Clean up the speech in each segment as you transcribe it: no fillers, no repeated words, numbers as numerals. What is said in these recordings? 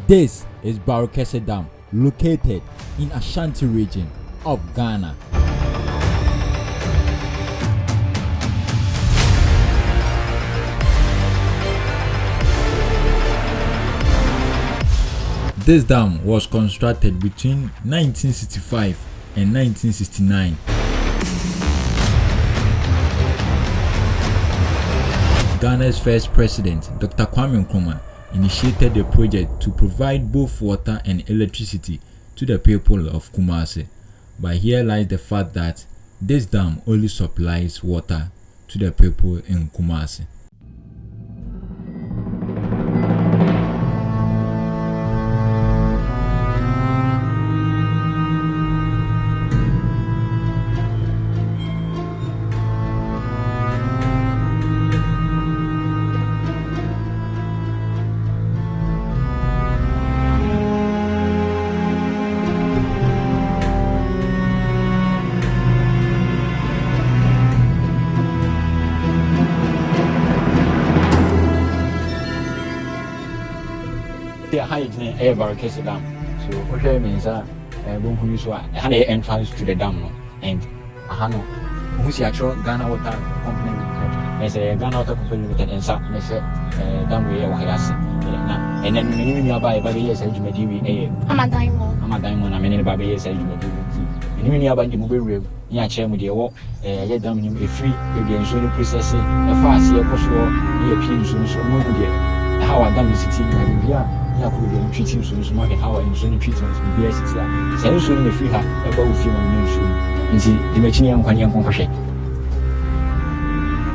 This is Barekese Dam, located in Ashanti region of Ghana. This dam was constructed between 1965 and 1969. Ghana's first president, Dr. Kwame Nkrumah, initiated the project to provide both water and electricity to the people of Kumasi. But here lies the fact that this dam only supplies water to the people in Kumasi. Barekese Dam. So what means the entrance to the dam and who's actual Ghana Water Company Limited. I say Ghana Water Company Limited and some dam we and then many nearby Barekeses Amadimo and many Barekeses and many about the mobile rev. Chair with the walk, let them a free insurance process, a fast year possible, near P. So how I done the city in India. Treating so market how insurance treatments will be as so in the free about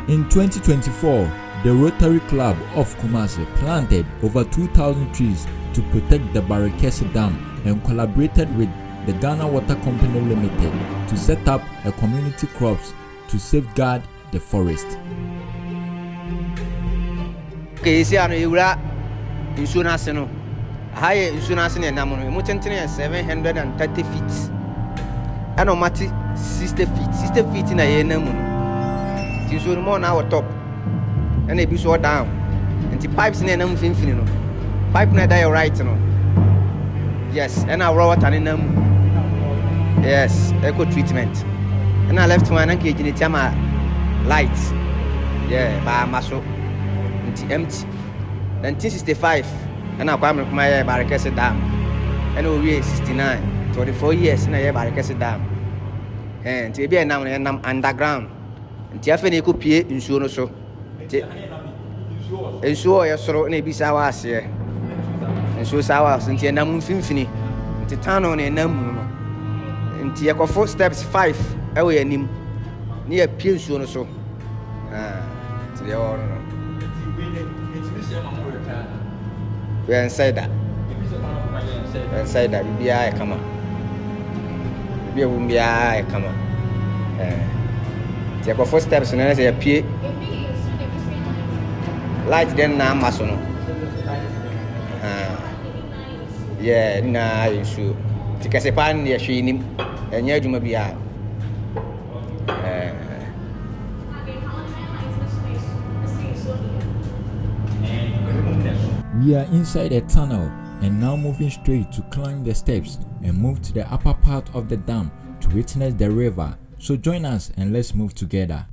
In 2024, the Rotary Club of Kumasi planted over 2,000 trees to protect the Barekese Dam and collaborated with the Ghana Water Company Limited to set up a community crops to safeguard the forest. Insurance no high insurance in Namono, Mutentin 730 feet. I know Mati 60 feet in a year. Tinsu more now top and they be so down. And the pipes in a num infinite. Pipe na die right no. Yes, and I raw water in them. Yes, eco treatment. And I left one and cage in the Tama lights. Yeah, by muscle. Empty. 1965, and I come with my Barekese Dam. And we 69, 24 years in a Barekese Dam. And to be a now underground. And Tiafani could pay insurance. Ensure your sorrow in a bisawas here. And so sours and Tianam Finfini, and the town on a num. And Tiaco 4 steps 5 away and him near Pew soon or so. To the order. We are inside that. Inside that, we are come on. We are come on. Take 4 steps and then appear. Light then now, Mason. Yeah, nah, you should. Take a pan near Sheenim and yet you may be out. We are inside a tunnel and now moving straight to climb the steps and move to the upper part of the dam to witness the river. So join us and let's move together.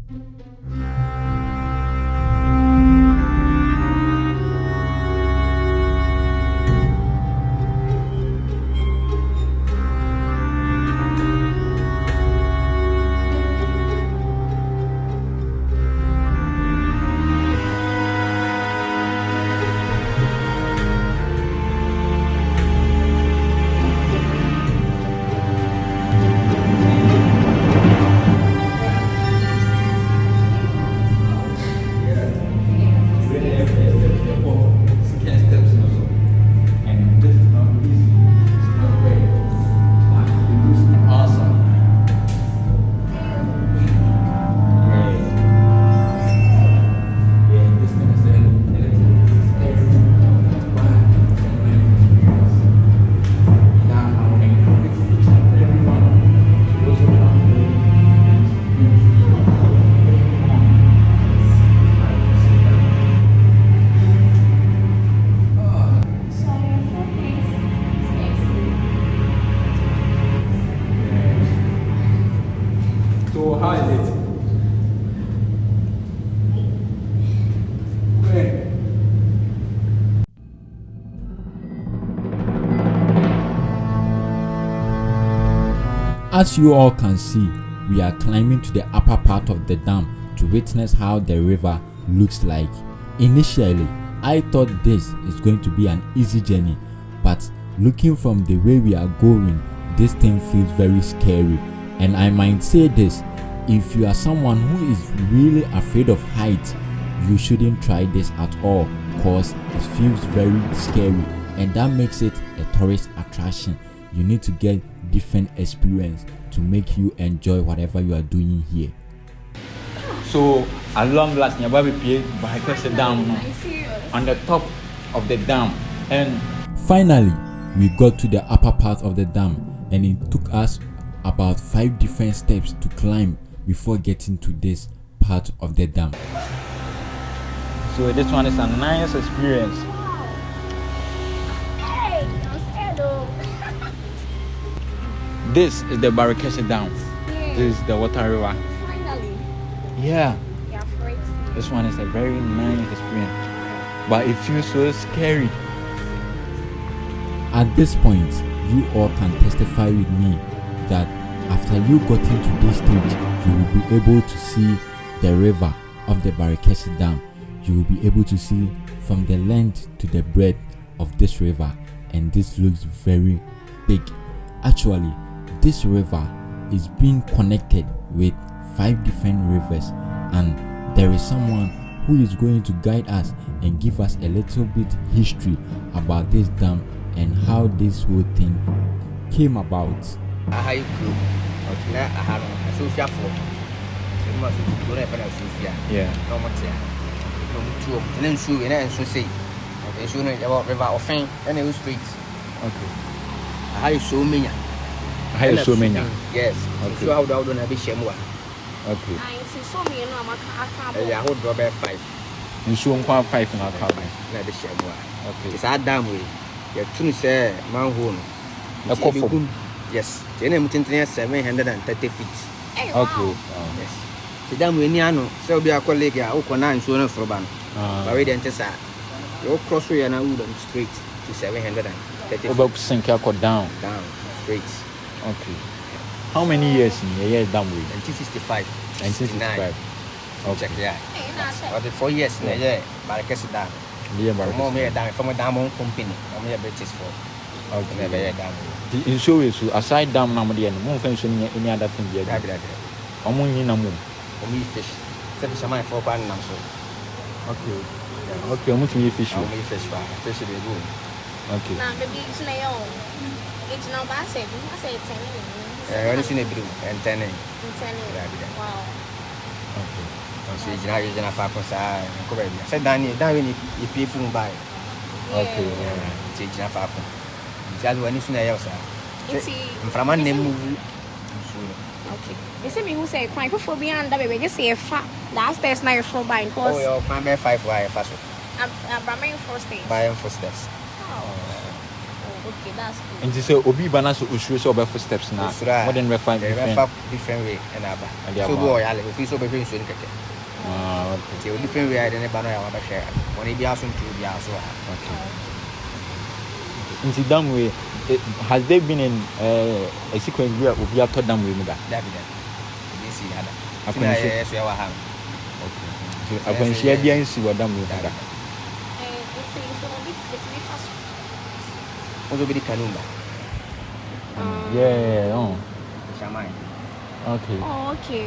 As you all can see, we are climbing to the upper part of the dam to witness how the river looks like. Initially, I thought this is going to be an easy journey, but looking from the way we are going, this thing feels very scary. And I might say this, if you are someone who is really afraid of heights, you shouldn't try this at all, cause it feels very scary, and that makes it a tourist attraction. You need to get different experience to make you enjoy whatever you are doing here. So at long last, Nyababi Pie Barekese Dam on the top of the dam, and finally we got to the upper part of the dam, and it took us about 5 different steps to climb before getting to this part of the dam. So this one is a nice experience. This is the Barekese Dam. This is the water river. Finally. Yeah. Yeah, afraid. This one is a very nice experience, but it feels so scary. At this point, you all can testify with me that after you got into this stage, you will be able to see the river of the Barekese Dam. You will be able to see from the length to the breadth of this river, and this looks very big. Actually, this river is being connected with 5 different rivers, and there is someone who is going to guide us and give us a little bit history about this dam and how this whole thing came about. High crew. Okay. I have a Sophia for. Yeah. No more here. No two of them shoe and so say. Okay, soon about river of fame and it was street. Okay. I have so many. I have so many. Yes. Okay. So how do I don't have a shemwa? Okay. I see so many no I I hold rubber 5. You show 5 in our car. Not the shemwa. Okay. It's a damn way. You're too say manhole. A coffin. Yes. The name is 730 feet. Hey, Okay. Yes. The dam we niano, so be a colleague, Okona insurance for ban. But we didn't say, you cross way and I would straight to 730 feet. About sink or down. Down, straight. Okay. How many years in a year dam we? 1965. 1965. Okay. Check, yeah. Hey, that's Or the 4 years, yeah, Barekese Dam. Yeah, More me Barekese. down from a dam company. I'm here British for. Okay. Never down. In so is aside dam na mo dey no mo fanso any other thing there. That. Omo yin na mo. We fish. Fish are my 4 pound now, so. Okay. Okay, omo tun fish. We fish, fish they go. Okay. now baby it's na yo. It's now I said 10. When you see a blue and 10. Wow. Okay. So you know you're far concern. Said Danny, that when you pay for buy. Okay. Yeah. It's not far. Just when you see a house. It's From a name. okay. You see me who say quite for beyond that baby just say fat. Last test now for buying Oh, course. your plan 5 wire fast. I'm buying first stage. Buying for steps. Oh, okay, that's good. And you say obi bana so usure so about steps na. More than refer different way and aba. So boy, I will feel so very soon. okay. It's different way than a banner I want to share. When it be awesome to be also. Okay. In dam way, has there been a sequence where we have taught dam way that? That be that. You see that. Yes, we have. Okay. So when she be in see what dam way that. Also be the Kanumba. Yeah, oh. Shaman. Okay. Oh, okay.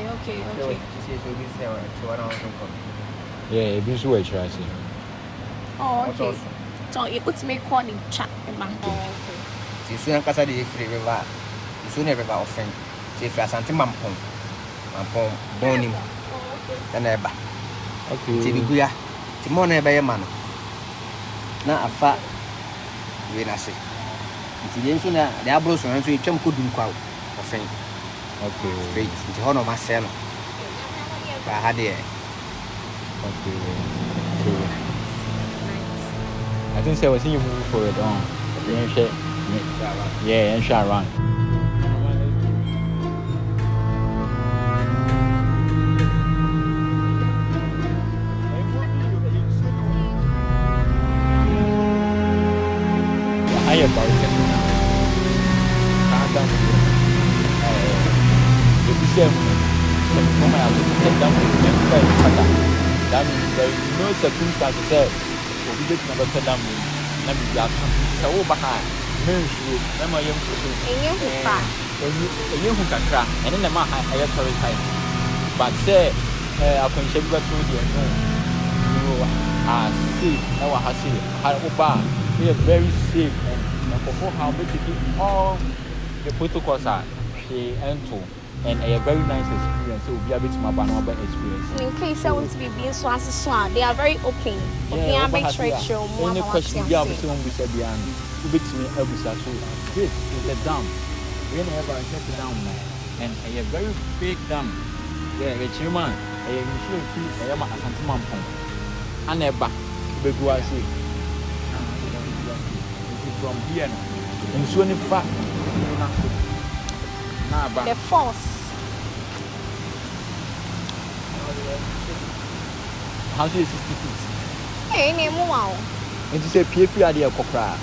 Yeah, it is way try see. Oh, okay. So it puts me calling chat about. You soon casa the free river. You soon river offering. If you are Asante Mampong. Mampong Bonim. Then ever. Okay. Tibiguya. Timon by a man. Now a fat we nasi. It's the the abros and so you come could do quite offering. Okay. Straight. It's a honor myself. I had it. Okay. So I think I was seeing you move for it on. Yeah, and shall run. I am Barekese. system from my take down that means there is no circumstance to say we get number down na be that so over high men should na my young person who kakra and then ma high very time but say I can check back to the no safe now I say we are very safe and for how we take all the protocols are and a very nice experience. So we are bit my banana experience. In case I want to be being swan, they are very open. Yeah, any question you have we said behind you bit me every this is the dam. We never check it down and a very big dam. Yeah, a chairman, a mission fee, I am a Asante man. And a back to go I say. From here and so in fact the force. How do you 60 feet? Hey, name wow. And you say PF are there, Copra.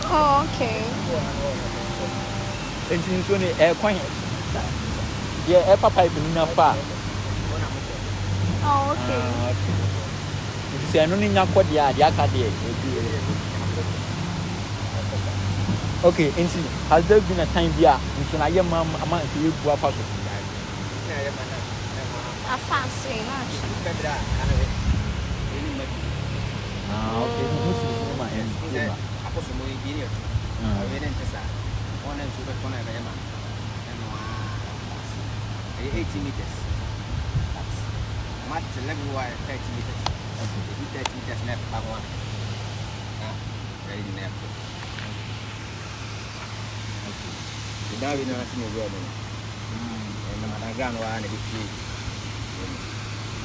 Oh, okay. And since when air quiet, yeah, air pipe in enough far. Oh, okay. You say, I don't know what the idea. Okay, and see, has there been a time here in Shania Mam among you to a puzzle? I fancy much. Okay, this is my end. I put some money in it. I went into that. One and two, but one of them. And 80 meters. That's much 11 wire 30 meters. 30 meters left by one. Very never. Now we know how to move on. And the underground one and the big.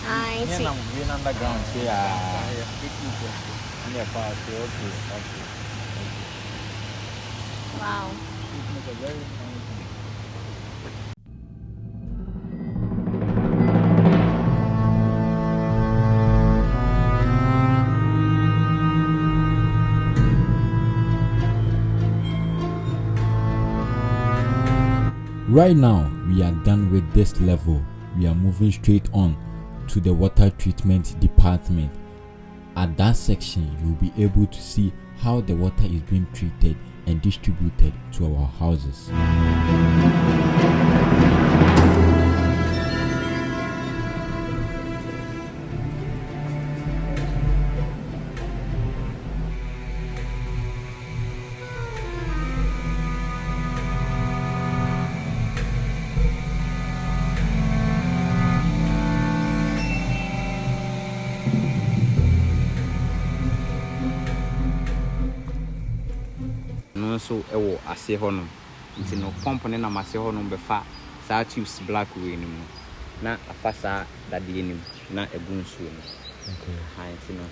I see. We're underground here. And okay. Wow. It's a very Right now, we are done with this level. We are moving straight on to the water treatment department. At that section, you will be able to see how the water is being treated and distributed to our houses. So ewo ase hono nti no pump ne na mase hono befa sa tubes black way ni mu na afa sa dade ni na ebu nsuo no okay ha nti no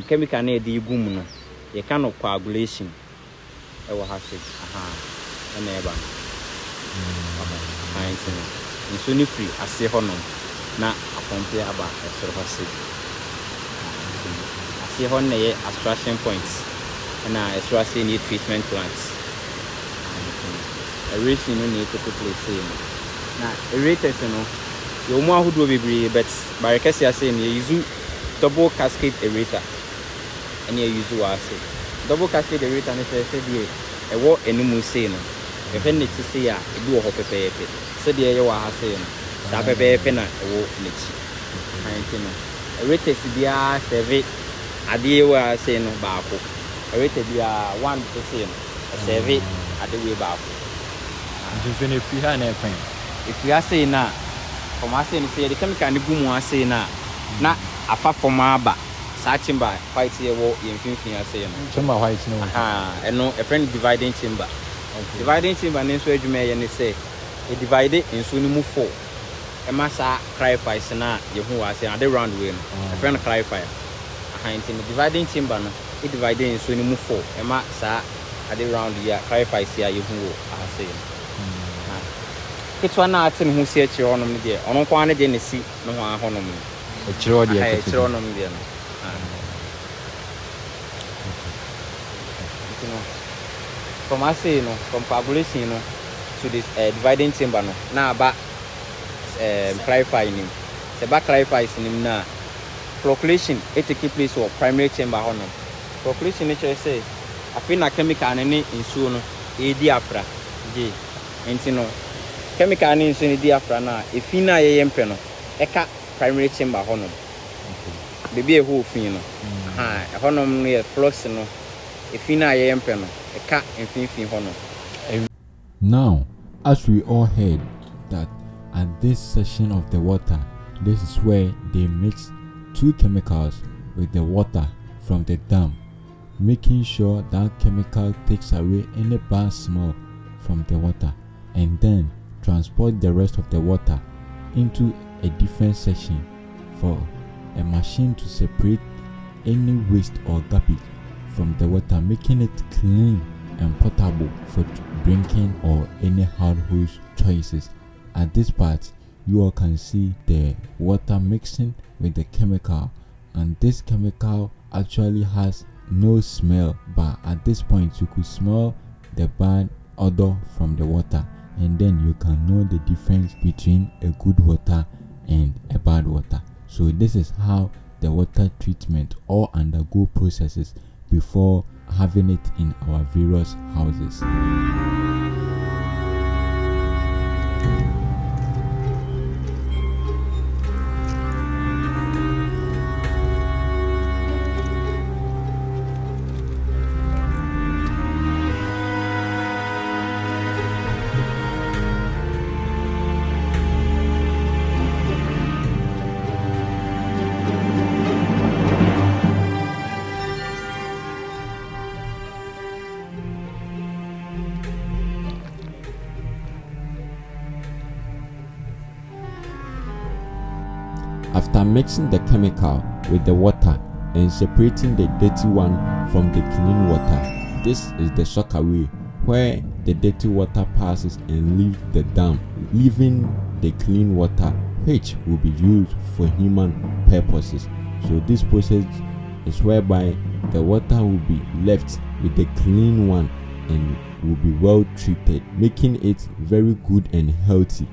chemical na edi igum no ye ka no coagulation ewo ha se na eba ha nti no nsuo ni free ase hono na apompe aba esoro ha se ase hono ye abstraction points and it's really need treatment plants. A race you need to put place. Now, a rate is you more who do be but Barekese saying you use double cascade aerator and you use double cascade aerator and if a war animal saying if any to say a do a hop pepe so the air was saying that pepe penna a walk niche. A rate is the survey a dear was saying Bako. A rate be 1%, a survey at the way back. If you have an if you are saying now, from us saying, the chemical boom was saying now, not a far from my back, searching by white here, walk in 15 saying, Timber white no, and no, a friend dividing timber. Dividing timber, and so you may and say, it divided and soon move forward. A massa clarify, Sana, you who are saying, the round win, a friend clarify. Dividing timber. It divided in so you move for a max at the round here, clarify here you who are saying. It's one art and who said your honor there, on one again, see no one honor me. It's your dear. from assay no from coagulation no to this dividing chamber no na aba clarifying him the back clarifies him na flocculation it take place for primary chamber hono flocculation nature say afi na chemical ne nsuo no e diaphragm je enti no chemical ne nsuo ne diaphragm na efi na ye yempe no eka primary chamber hono baby e ho fin no hono no ye flux no efi na ye yempe no eka enfin hono. Now, as we all heard that at this section of the water, this is where they mix two chemicals with the water from the dam, making sure that chemical takes away any bad smell from the water, and then transport the rest of the water into a different section for a machine to separate any waste or garbage from the water, making it clean and potable for drinking or any household choices. At this part, you all can see the water mixing with the chemical, and this chemical actually has no smell, but at this point you could smell the bad odor from the water, and then you can know the difference between a good water and a bad water. So this is how the water treatment all undergo processes before having it in our various houses. After mixing the chemical with the water and separating the dirty one from the clean water, this is the soakaway, where the dirty water passes and leaves the dam, leaving the clean water, which will be used for human purposes. So this process is whereby the water will be left with the clean one and will be well treated, making it very good and healthy.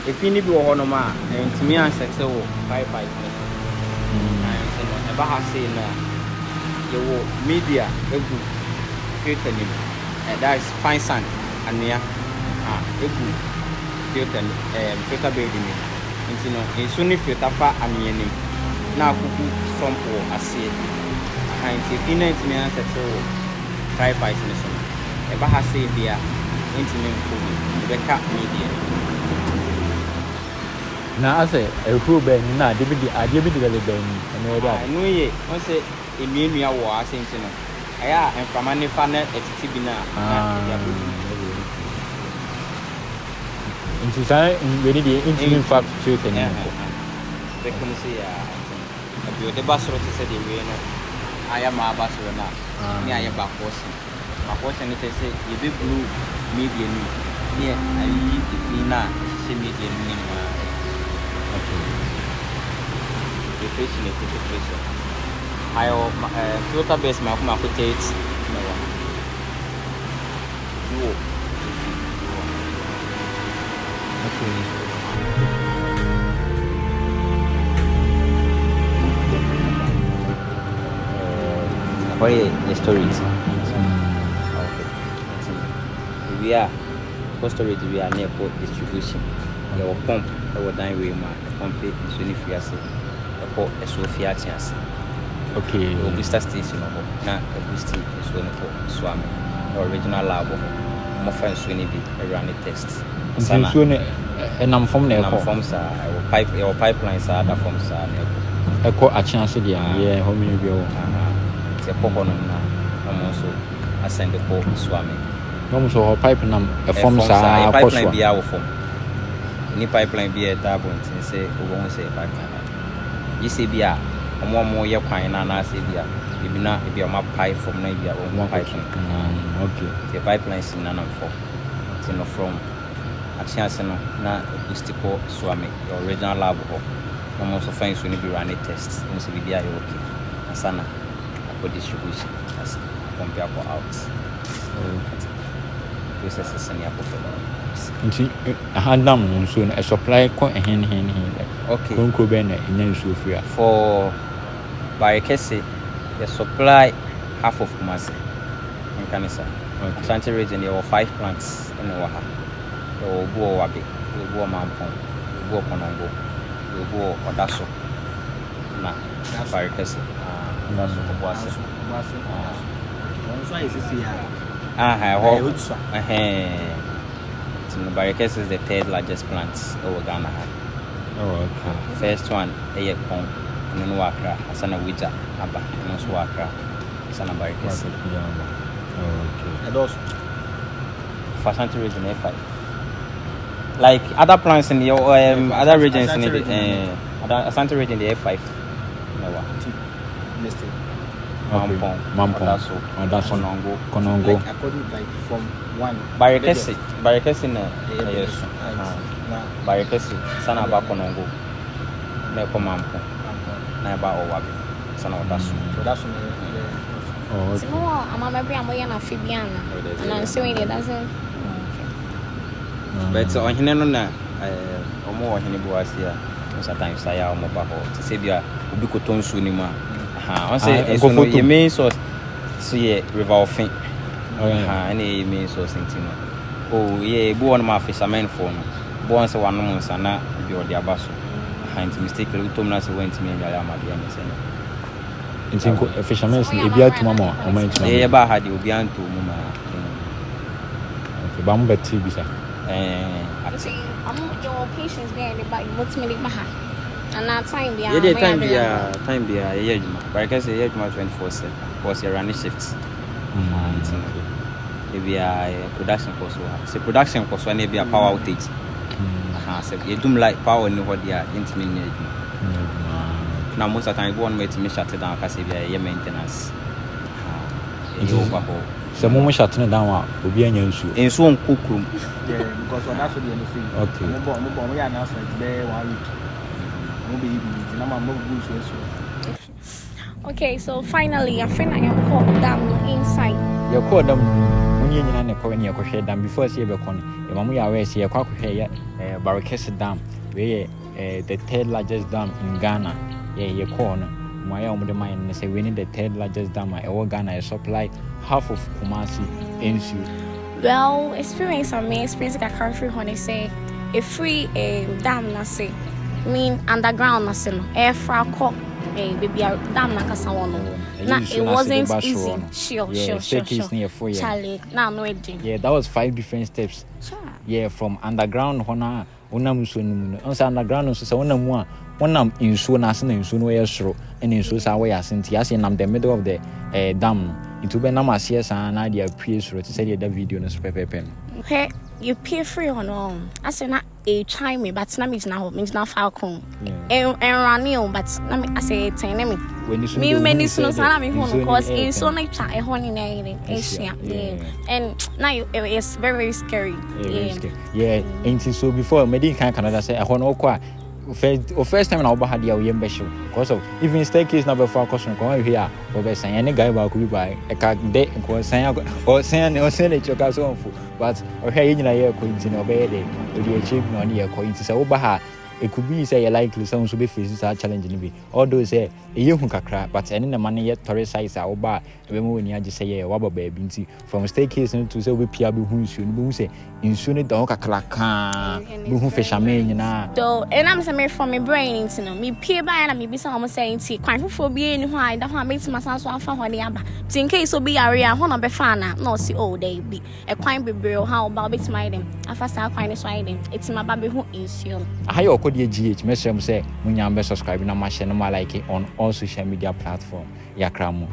If you need to go on, and to me, I said, so 5 minutes. And I say, you will media, a good filter, and that is fine sand, and yeah, a good filter baby. And you know, it's only filter fat and yenny. Now, some poor, I see it. And if you need to me, I said, so 5 minutes. If I say, dear, intimate food, the cat media. Na ase ehuru be ni na ade bi de le ben eno ode no ye won say emienua wo asenti no aya enfama ne fa na etiti bi na ya bu nti sai we ni de intimate fa filter ni ko be kono se ya abi ode basoro te se de we no aya ma basoro na ni aya ba kosi ni te se ye be blue media ni ayi di na se media ni ma. The patient is the patient. I filter base my take what are the stories? Okay. We are post storage, we are near port distribution. Your pump, our dine way, my pump is really free. For a Sophia chance. Okay, the booster station of now a boosting is one for Swami original lab. My friends will be around the text. Soon, and I'm from there. Forms are your pipelines are other forms are a call a chance. Yeah, how many go? It's a popon I'm also ascend the port Swami. No, so her pipe a forms are pipeline be our form. Any pipeline be a double and say, we won't say pipeline. You see, be a more year pine and I say, if you not if you're my pipe from maybe one pipeline. Okay, the pipeline is none of four. It's in from chance no na mystical swami the original lab ho no also find so ni be run a test no so be there okay asana for distribution as compare for out processes and nti handam nso no supply ko hen okay konko be na nya nso free for Barekese the supply half of Kumasi in Kanisa. Asante region there were 5 plants in Waha. There were Buo Wabi, Buo Mampong, Buo Konongo, Buo Odaso. Na Barekese. Odaso Obuasi. One is here. Barekese is the 3rd largest plant over Ghana. Oh, okay. First one, Pong, and then Wakra, Asana Wija, Abba, and also Wakra, Asana Barekese. Oh, okay. And also, for Asante region, A5. Like other plants in the other regions in the Asante region, the A5. listed. Mampong. That's Konongo. Like according like from one. Barekese na yes. Barekese sana ba Konongo. Na ko Mampong. Na ba Owabi. Sana Odaso. Odaso. Oh, okay. So I'm maybe I'm going to Fibiana. And I'm saying it doesn't. But on hine no na omo wo hine buasia. Sometimes I am omo ho. To say bia obi ko tonsu ni ma. On say so your main source see river of fin. Any main source in Tino. Oh yeah, bu on my fisherman for no. Bu on say one month na bi odi abaso. Hint mistake lu tom na say went me ya ma bia me say. Intinko fishermen e bia tuma mo o man tuma. Yeah ba ha de obi anto mu ma. Okay, ba mo beti bi sa. I'm your patience behind it, but what's me back? And that time, time be a year. Barekese year 24/7. Was a running shift. Maybe a production cost. Say production cost when be a power outage. So you do like power in what they are intimate. Now most of the time, go on to me shut it down because be a maintenance. So mo shut it down. Obi anya nsu. Nsu on kukrum. Yeah, because that's what the thing. Okay. Mo ya announcement there 1 week. Okay, so finally, I think I am caught down inside. You call them when you know when you share them before see be con. Your mama ya we see ya kwa share Barekese Dam. We the 3rd largest dam in Ghana. Yeah, you call no. My own the mind say we need the 3rd largest dam in Ghana supply half of Kumasi insu. Well, experience I can't free when they say a free dam na say. Mean underground na sino air fra ko baby dam na kasa wono na it wasn't easy sure Charlie now no it yeah that was 5 different steps yeah from underground hona onam so nimu no underground so onam a onam insuo na ase na insuo no yesoro and insuo sa we asenti ase nam the middle of the dam into be nam ase sa na dia pie soro to say the video no pepepe okay you pay free on ase na a chime me but na me na falcon and running but na me ase ten me me many so na me ho cause in so na cha e ho ni na Asia and now it's very scary yeah and so before me din kan Canada say e ho no kwa first time na oba ha dia we yem be show because of even staircase na be for caution ko here o be san any guy ba ko bi ba e ka de ko san o san e choka so onfu but o here nyina ye ko intino be de o di achieve no na ye ko intisa oba ha it could be say likely someone should be facing that challenge ni bi although say e hu kakra but any na man ye tore size a oba e be mo ni age say ye waba ba bi nti from staircase to say we pia be hu nsu ni be hu say nsu ni don kakra ka be hu fisherman nyina so and I'm say from my brain into no me pia ba na me bi say am say nti kwan fofo bi ni ho ai da ho ameti masan so afa ho de aba tin case obi area ho na be fa na no see oh dey bi e kwan bebre how about beti my dem afa sa kwan ni so ai dem etima ba be hu nsu ayo ko de GH mesem say munya be subscribe na ma share na ma like on all social media platform yakramo